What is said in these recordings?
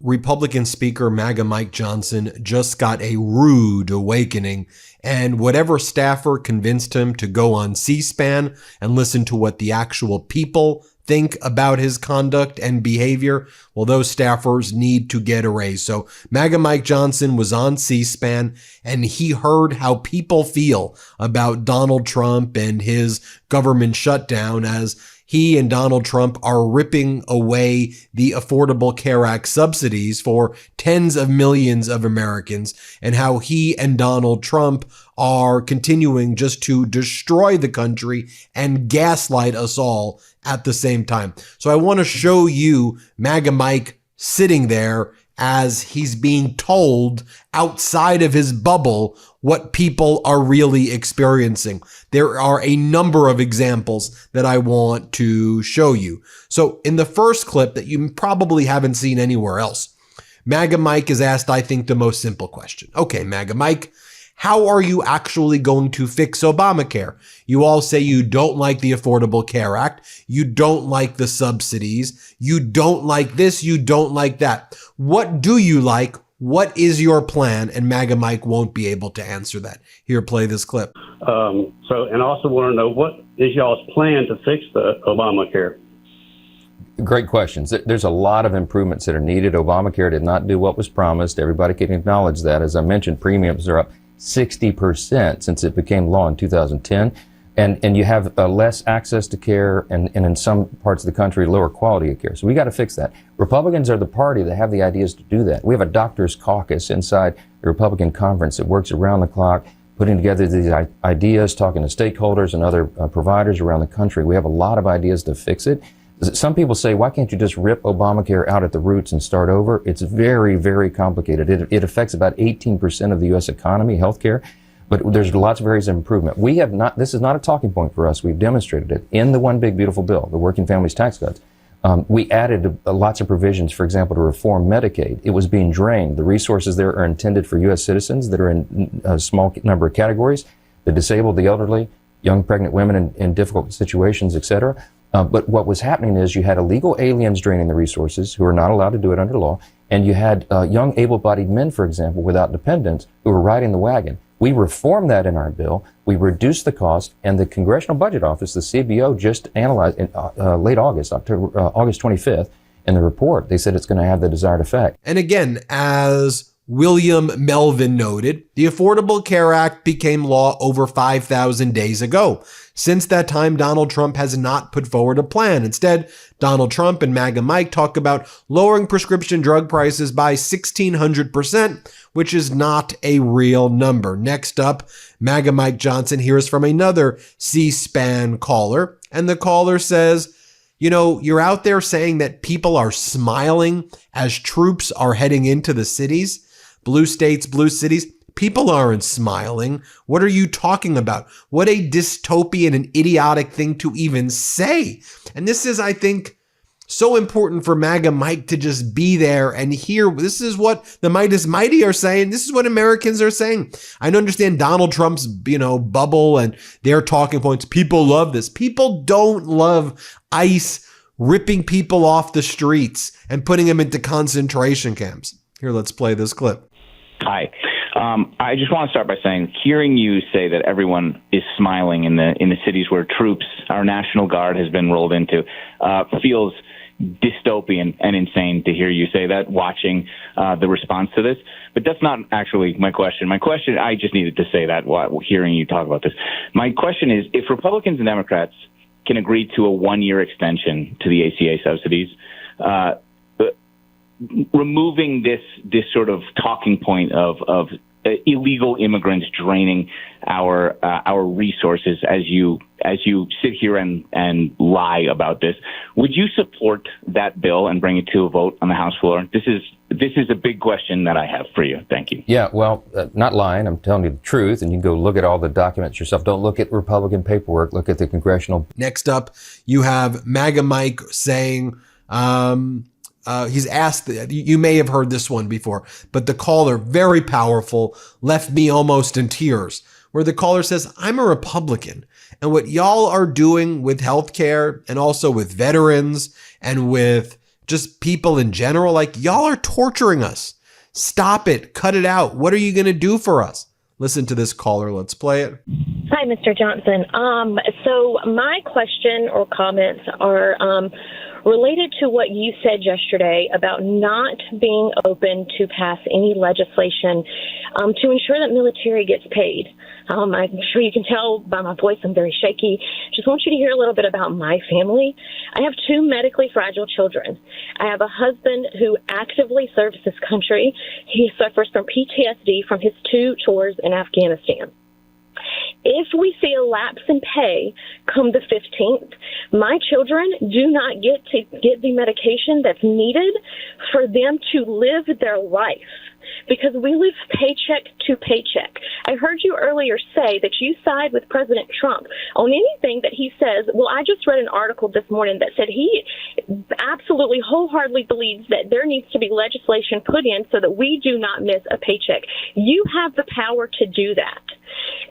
Republican Speaker MAGA Mike Johnson just got a rude awakening, and whatever staffer convinced him to go on C-SPAN and listen to what the actual people think about his conduct and behavior, well, those staffers need to get a raise. So MAGA Mike Johnson was on C-SPAN, and he heard how people feel about Donald Trump and his government shutdown, as he and Donald Trump are ripping away the Affordable Care Act subsidies for tens of millions of Americans, and how he and Donald Trump are continuing just to destroy the country and gaslight us all at the same time. So I want to show you MAGA Mike sitting there as he's being told outside of his bubble what people are really experiencing. There are a number of examples that I want to show you. So in the first clip that you probably haven't seen anywhere else, MAGA Mike is asked, I think, the most simple question. Okay, MAGA Mike, how are you actually going to fix Obamacare? You all say you don't like the Affordable Care Act. You don't like the subsidies. You don't like this. You don't like that. What do you like? What is your plan? And MAGA Mike won't be able to answer that. Here, play this clip. And I also want to know, what is y'all's plan to fix the Obamacare? Great questions. There's a lot of improvements that are needed. Obamacare did not do what was promised. Everybody can acknowledge that. As I mentioned, premiums are up 60% since it became law in 2010. And you have less access to care, and in some parts of the country, lower quality of care. So we got to fix that. Republicans are the party that have the ideas to do that. We have a doctors caucus inside the Republican conference that works around the clock, putting together these ideas, talking to stakeholders and other providers around the country. We have a lot of ideas to fix it. Some people say, why can't you just rip Obamacare out at the roots and start over? It's very, very complicated. It affects about 18% of the U.S. economy, healthcare. But there's lots of areas of improvement. We have not, this is not a talking point for us. We've demonstrated it in the One Big Beautiful Bill, the Working Families Tax Cuts. We added lots of provisions, for example, to reform Medicaid. It was being drained. The resources there are intended for U.S. citizens that are in a small number of categories, the disabled, the elderly, young pregnant women in difficult situations, etc. But what was happening is you had illegal aliens draining the resources who are not allowed to do it under law, and you had young able-bodied men, for example, without dependents who were riding the wagon. We reformed that in our bill. We reduced the cost, and the Congressional Budget Office, the CBO, just analyzed in late August, August 25th, in the report. They said it's going to have the desired effect. And again, as William Melvin noted, the Affordable Care Act became law over 5,000 days ago. Since that time, Donald Trump has not put forward a plan. Instead, Donald Trump and MAGA Mike talk about lowering prescription drug prices by 1,600%, which is not a real number. Next up, MAGA Mike Johnson hears from another C-SPAN caller, and the caller says, you know, you're out there saying that people are smiling as troops are heading into the cities, blue states, blue cities. People aren't smiling. What are you talking about? What a dystopian and idiotic thing to even say. And this is, I think, so important for MAGA Mike to just be there and hear. This is what the Meidas Mighty are saying. This is what Americans are saying. I understand Donald Trump's, bubble and their talking points. People love this. People don't love ICE ripping people off the streets and putting them into concentration camps. Here, let's play this clip. Hi. I just want to start by saying, hearing you say that everyone is smiling in the cities where troops, our National Guard, has been rolled into, feels dystopian and insane to hear you say that, watching the response to this. But that's not actually my question. My question, I just needed to say that while hearing you talk about this. My question is, if Republicans and Democrats can agree to a one-year extension to the ACA subsidies, removing this sort of talking point of illegal immigrants draining our resources, as you sit here and lie about this, would you support that bill and bring it to a vote on the House floor? This is a big question that I have for you. Thank you. Yeah, well, not lying. I'm telling you the truth, and you can go look at all the documents yourself. Don't look at Republican paperwork. Look at the congressional. Next up, you have MAGA Mike saying, he's asked, you may have heard this one before, but the caller, very powerful, left me almost in tears, where the caller says, I'm a Republican, and what y'all are doing with healthcare and also with veterans and with just people in general? Like, y'all are torturing us. Stop it. Cut it out. What are you going to do for us? Listen to this caller. Let's play it. Hi, Mr. Johnson. So my question or comments are related to what you said yesterday about not being open to pass any legislation to ensure that military gets paid. I'm sure you can tell by my voice I'm very shaky. Just want you to hear a little bit about my family. I have 2 medically fragile children. I have a husband who actively serves this country. He suffers from PTSD from his 2 tours in Afghanistan. If we see a lapse in pay come the 15th, my children do not get the medication that's needed for them to live their life, because we live paycheck to paycheck. I heard you earlier say that you side with President Trump on anything that he says. Well, I just read an article this morning that said he absolutely wholeheartedly believes that there needs to be legislation put in so that we do not miss a paycheck. You have the power to do that.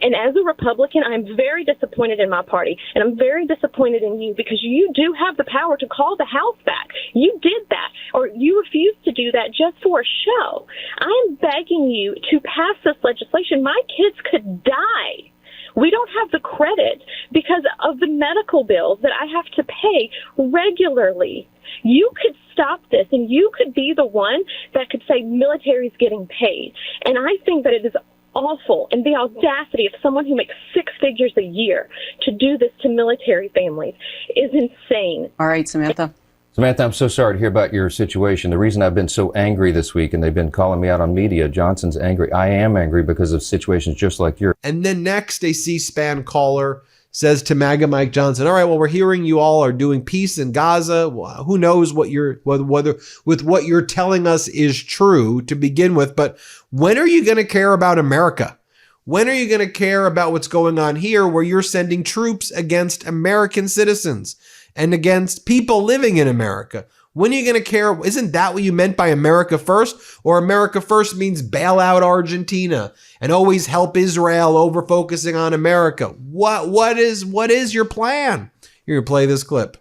And as a Republican, I'm very disappointed in my party, and I'm very disappointed in you, because you do have the power to call the House back. You did that, or you refused to do that just for a show. I'm begging you to pass this legislation. My kids could die. We don't have the credit because of the medical bills that I have to pay regularly. You could stop this, and you could be the one that could say military's getting paid. And I think that it is awful, and the audacity of someone who makes 6 figures a year to do this to military families is insane. All right, Samantha. Samantha, I'm so sorry to hear about your situation. The reason I've been so angry this week, and they've been calling me out on media, Johnson's angry. I am angry because of situations just like yours. And then next, a C-SPAN caller says to MAGA Mike Johnson, all right, well, we're hearing you all are doing peace in Gaza. Well, who knows what whether with what you're telling us is true to begin with, but when are you going to care about America? When are you going to care about what's going on here, where you're sending troops against American citizens and against people living in America? When are you going to care? Isn't that what you meant by America first? Or America first means bail out Argentina and always help Israel over focusing on America? What is your plan? You're going to play this clip.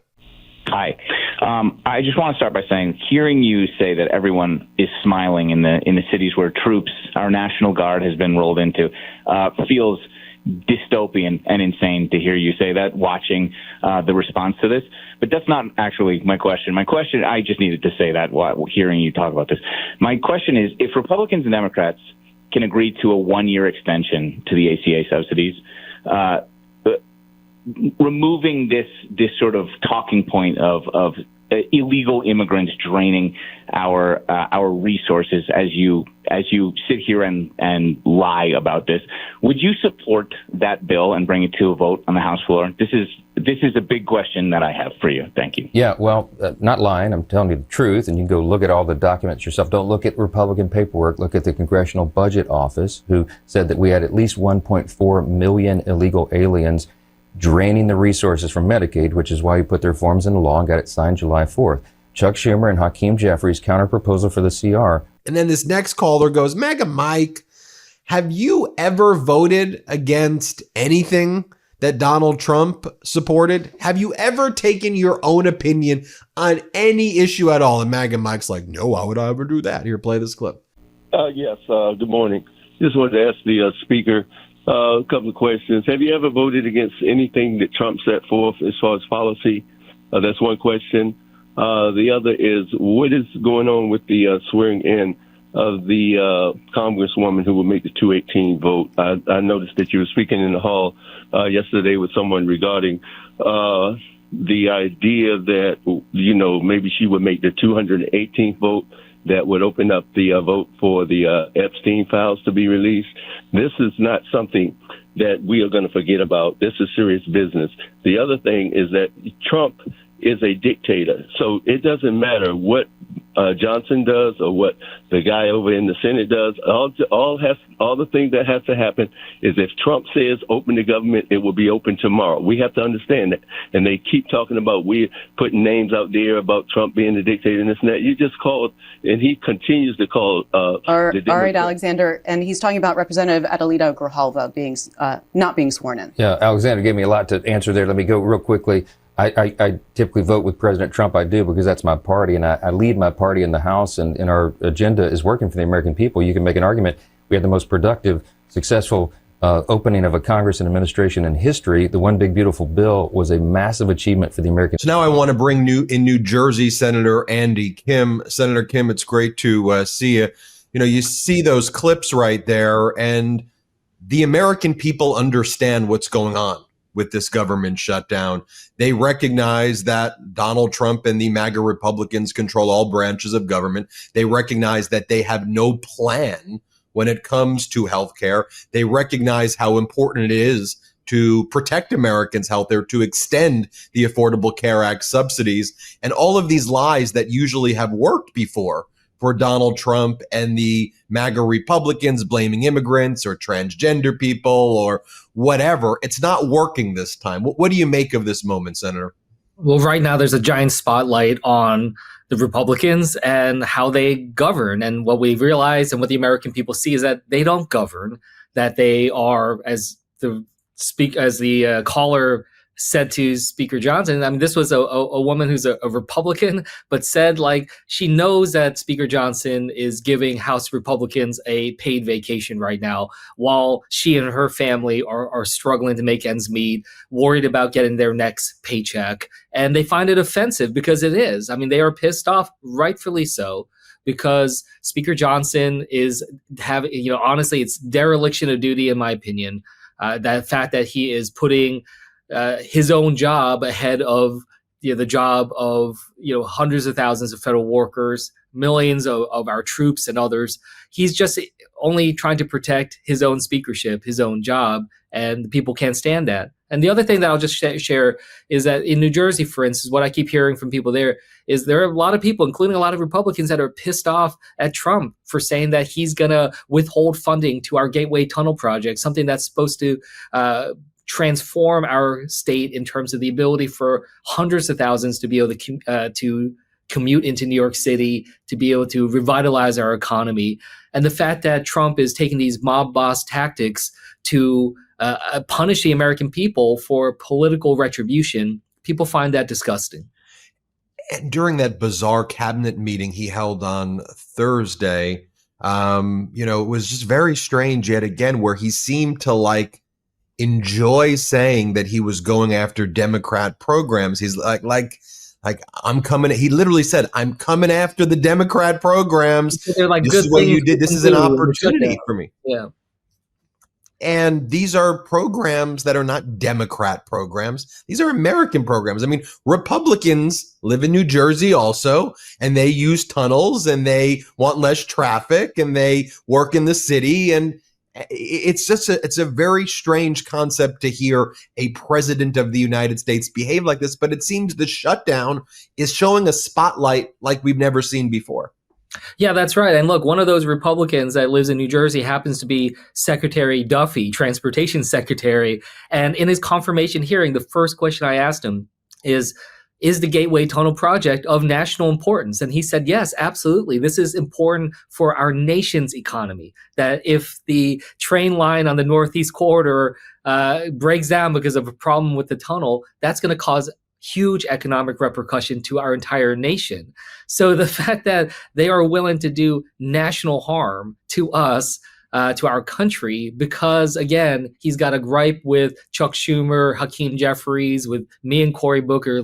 Hi. I just want to start by saying, hearing you say that everyone is smiling in the cities where troops, our National Guard, has been rolled into, feels dystopian and insane to hear you say that, watching the response to this. But that's not actually my question. My question, I just needed to say that while hearing you talk about this. My question is, if Republicans and Democrats can agree to a 1-year extension to the ACA subsidies, removing this sort of talking point of illegal immigrants draining our resources, as you sit here and lie about this, would you support that bill and bring it to a vote on the House floor? This is a big question that I have for you. Thank you. Yeah, well, not lying. I'm telling you the truth, and you can go look at all the documents yourself. Don't look at Republican paperwork. Look at the Congressional Budget Office, who said that we had at least 1.4 million illegal aliens draining the resources from Medicaid, which is why you put their forms into law and got it signed July 4th. Chuck Schumer and Hakeem Jeffries' counterproposal for the CR. And then this next caller goes, MAGA Mike, have you ever voted against anything that Donald Trump supported? Have you ever taken your own opinion on any issue at all? And MAGA Mike's like, no, why would I ever do that? Here, play this clip. Yes, good morning. Just wanted to ask the speaker a couple of questions. Have you ever voted against anything that Trump set forth as far as policy? That's one question. The other is, what is going on with the swearing in of the congresswoman who will make the 218 vote? I noticed that you were speaking in the hall yesterday with someone regarding the idea that, maybe she would make the 218th vote that would open up the vote for the Epstein files to be released. This is not something that we are going to forget about. This is serious business. The other thing is that Trump is a dictator. So it doesn't matter what Johnson does or what the guy over in the Senate does. All the things that have to happen is if Trump says open the government, it will be open tomorrow. We have to understand that. And they keep talking about we're putting names out there about Trump being the dictator and this and that. You just called, and he continues to call. All right, Alexander. And he's talking about Representative Adelita Grijalva being not being sworn in. Yeah, Alexander gave me a lot to answer there. Let me go real quickly. I typically vote with President Trump. I do because that's my party, and I lead my party in the House, and our agenda is working for the American people. You can make an argument. We had the most productive, successful opening of a Congress and administration in history. The One Big Beautiful Bill was a massive achievement for the American. So now I want to bring in New Jersey Senator Andy Kim. Senator Kim, it's great to see you. You know, you see those clips right there, and the American people understand what's going on with this government shutdown. They recognize that Donald Trump and the MAGA Republicans control all branches of government. They recognize that they have no plan when it comes to healthcare. They recognize how important it is to protect Americans' health or to extend the Affordable Care Act subsidies and all of these lies that usually have worked before for Donald Trump and the MAGA Republicans, blaming immigrants or transgender people or whatever. It's not working this time. What do you make of this moment, Senator? Well, right now there's a giant spotlight on the Republicans and how they govern. And what we realize and what the American people see is that they don't govern, that they are, as the caller said to Speaker Johnson. I mean, this was a woman who's a Republican, but said like she knows that Speaker Johnson is giving House Republicans a paid vacation right now while she and her family are struggling to make ends meet, worried about getting their next paycheck. And they find it offensive because it is. I mean, they are pissed off, rightfully so, because Speaker Johnson is having, honestly, it's dereliction of duty, in my opinion. That fact that he is putting his own job ahead of the job of hundreds of thousands of federal workers, millions of our troops and others. He's just only trying to protect his own speakership, his own job, and the people can't stand that. And the other thing that I'll just share is that in New Jersey, for instance, what I keep hearing from people there is there are a lot of people, including a lot of Republicans, that are pissed off at Trump for saying that he's going to withhold funding to our Gateway Tunnel project, something that's supposed to transform our state in terms of the ability for hundreds of thousands to be able to commute into New York City, to be able to revitalize our economy. And the fact that Trump is taking these mob boss tactics to punish the American people for political retribution, people find that disgusting. And during that bizarre cabinet meeting he held on Thursday, it was just very strange yet again, where he seemed to enjoy saying that he was going after Democrat programs. He's like I'm coming. He literally said, "I'm coming after the Democrat programs. This is what you did. This is an opportunity for me." Yeah. And these are programs that are not Democrat programs. These are American programs. I mean, Republicans live in New Jersey also, and they use tunnels and they want less traffic and they work in the city. And it's a very strange concept to hear a president of the United States behave like this. But it seems the shutdown is showing a spotlight like we've never seen before. Yeah, that's right. And look, one of those Republicans that lives in New Jersey happens to be Secretary Duffy, Transportation Secretary. And in his confirmation hearing, the first question I asked him is the Gateway Tunnel project of national importance? And he said, yes, absolutely. This is important for our nation's economy. That if the train line on the Northeast Corridor breaks down because of a problem with the tunnel, that's going to cause huge economic repercussion to our entire nation. So the fact that they are willing to do national harm to us, to our country, because again, he's got a gripe with Chuck Schumer, Hakeem Jeffries, with me and Cory Booker,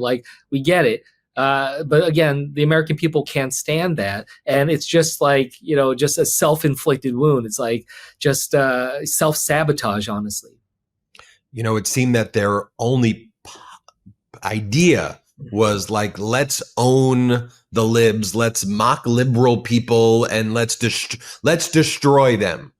we get it. But again, the American people can't stand that. And it's just just a self-inflicted wound. It's just self-sabotage, honestly. It seemed that their only idea was let's own the libs, let's mock liberal people, and let's destroy them.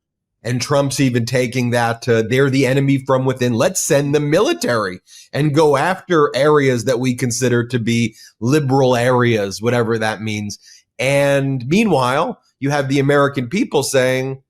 And Trump's even taking that to they're the enemy from within. Let's send the military and go after areas that we consider to be liberal areas, whatever that means. And meanwhile, you have the American people saying,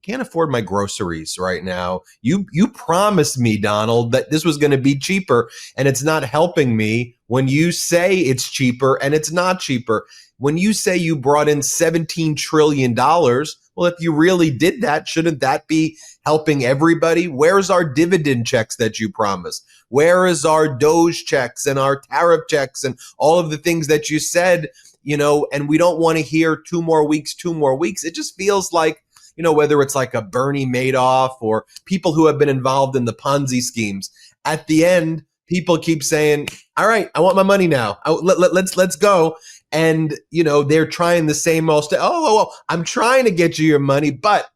can't afford my groceries right now. You promised me, Donald, that this was going to be cheaper, and it's not helping me when you say it's cheaper and it's not cheaper. When you say you brought in $17 trillion, well, if you really did that, shouldn't that be helping everybody? Where's our dividend checks that you promised? Where is our Doge checks and our tariff checks and all of the things that you said, and we don't want to hear 2 more weeks. It just feels like, whether it's like a Bernie Madoff or people who have been involved in the Ponzi schemes, at the end, people keep saying, all right, I want my money now. Let's go. And, they're trying the same old stuff. I'm trying to get you your money, but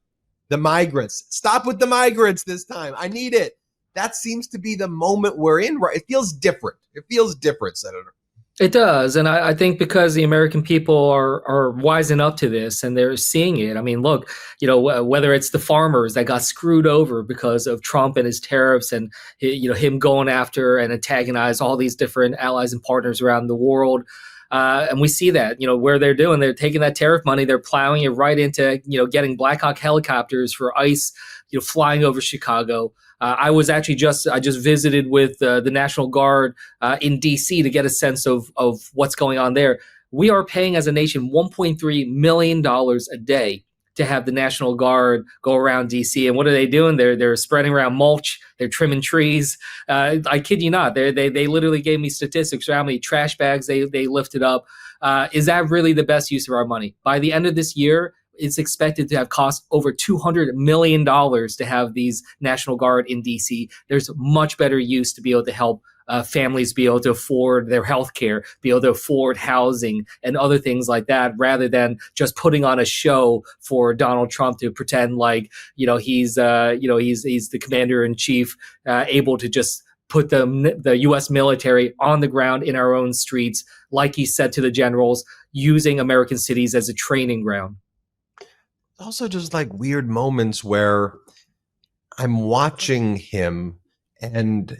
the migrants, stop with the migrants this time. I need it. That seems to be the moment we're in. Right? It feels different. Senator. It does. And I think because the American people are wising up to this and they're seeing it. I mean, look, whether it's the farmers that got screwed over because of Trump and his tariffs and, him going after and antagonize all these different allies and partners around the world. And we see that, where they're taking that tariff money, they're plowing it right into, getting Black Hawk helicopters for ICE, flying over Chicago. I just visited with the National Guard in D.C. to get a sense of what's going on there. We are paying as a nation $1.3 million a day to have the National Guard go around D.C. And what are they doing? They're spreading around mulch. They're trimming trees. I kid you not. They literally gave me statistics for how many trash bags they lifted up. Is that really the best use of our money? By the end of this year, it's expected to have cost over $200 million to have these National Guard in D.C. There's much better use to be able to help families be able to afford their health care, be able to afford housing and other things like that, rather than just putting on a show for Donald Trump to pretend like, he's the commander in chief, able to just put the U.S. military on the ground in our own streets, like he said to the generals, using American cities as a training ground. Also just like weird moments where I'm watching him and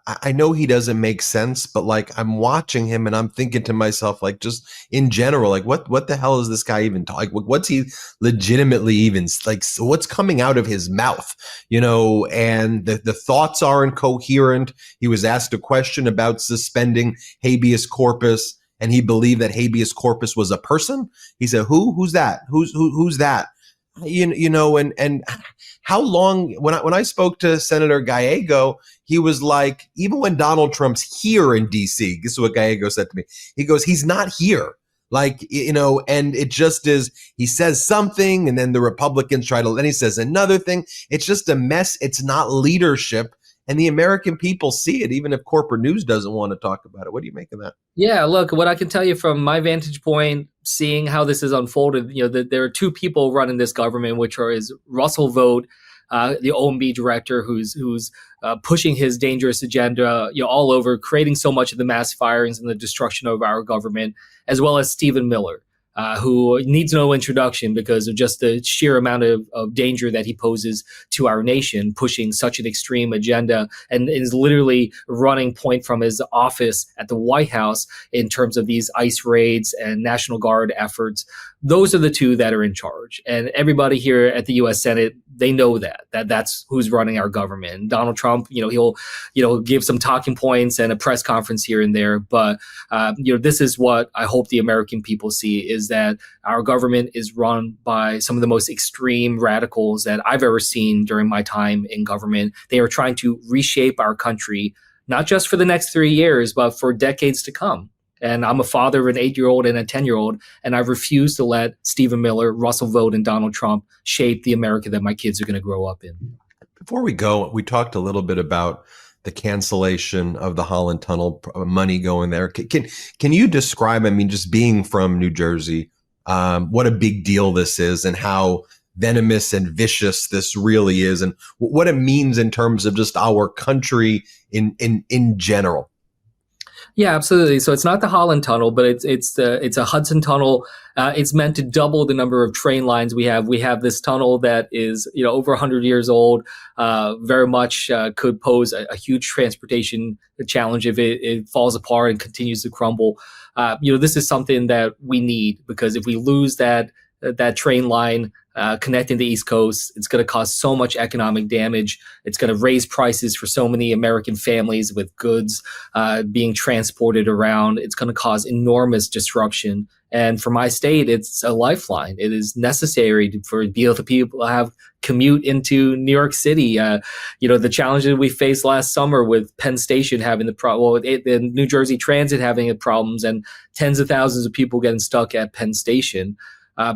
I know he doesn't make sense, but like I'm watching him and I'm thinking to myself, like just in general, like what the hell is this guy even talking? What's he legitimately even like? So what's coming out of his mouth? And the thoughts aren't coherent. He was asked a question about suspending habeas corpus, and he believed that habeas corpus was a person. He said, "Who's that? Who's that?" And how long, when I spoke to Senator Gallego, he was like, even when Donald Trump's here in DC, this is what Gallego said to me. He goes, he's not here. Like, and it just is, he says something and then the Republicans then he says another thing. It's just a mess. It's not leadership. And the American people see it, even if corporate news doesn't want to talk about it. What do you make of that? Yeah, look, what I can tell you from my vantage point, seeing how this is unfolded, there are 2 people running this government, which is Russell Vought, the OMB director, who's pushing his dangerous agenda, all over, creating so much of the mass firings and the destruction of our government, as well as Stephen Miller, who needs no introduction because of just the sheer amount of danger that he poses to our nation, pushing such an extreme agenda and is literally running point from his office at the White House in terms of these ICE raids and National Guard efforts. Those are the 2 that are in charge. And everybody here at the U.S. Senate, they know that's who's running our government. Donald Trump, he'll give some talking points and a press conference here and there. But, this is what I hope the American people see, is that our government is run by some of the most extreme radicals that I've ever seen during my time in government. They are trying to reshape our country, not just for the next 3 years, but for decades to come. And I'm a father of an 8-year-old and a 10-year-old, and I refuse to let Stephen Miller, Russell Vought, and Donald Trump shape the America that my kids are going to grow up in. Before we go, we talked a little bit about the cancellation of the Holland Tunnel, money going there. Can you describe, just being from New Jersey, what a big deal this is and how venomous and vicious this really is, and what it means in terms of just our country in general? Yeah, absolutely. So it's not the Holland Tunnel, but it's a Hudson Tunnel. It's meant to double the number of train lines we have. We have this tunnel that is, over 100 years old. Very much could pose a huge transportation challenge if it falls apart and continues to crumble. This is something that we need, because if we lose that train line, connecting the East Coast. It's going to cause so much economic damage. It's going to raise prices for so many American families with goods being transported around. It's going to cause enormous disruption. And for my state, it's a lifeline. It is necessary for people to have commute into New York City. The challenges we faced last summer with Penn Station having the New Jersey Transit having problems, and tens of thousands of people getting stuck at Penn Station.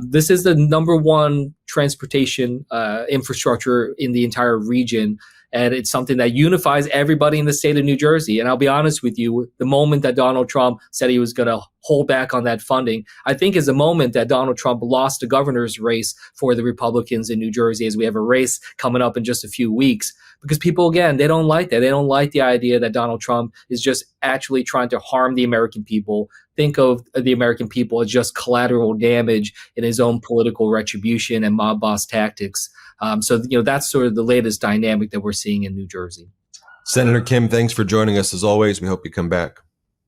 This is the number one transportation infrastructure in the entire region. And it's something that unifies everybody in the state of New Jersey. And I'll be honest with you, the moment that Donald Trump said he was going to hold back on that funding, I think is the moment that Donald Trump lost the governor's race for the Republicans in New Jersey, as we have a race coming up in just a few weeks. Because people, again, they don't like that. They don't like the idea that Donald Trump is just actually trying to harm the American people. Think of the American people as just collateral damage in his own political retribution and mob boss tactics. That's sort of the latest dynamic that we're seeing in New Jersey. Senator Kim, thanks for joining us as always. We hope you come back.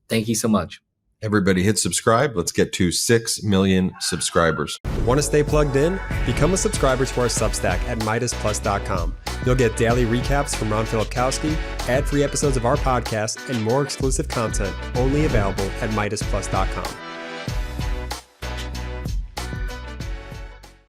Thank you so much. Everybody hit subscribe. Let's get to 6 million subscribers. Want to stay plugged in? Become a subscriber to our Substack at MeidasPlus.com. You'll get daily recaps from Ron Filipkowski, ad-free episodes of our podcast, and more exclusive content only available at MeidasPlus.com.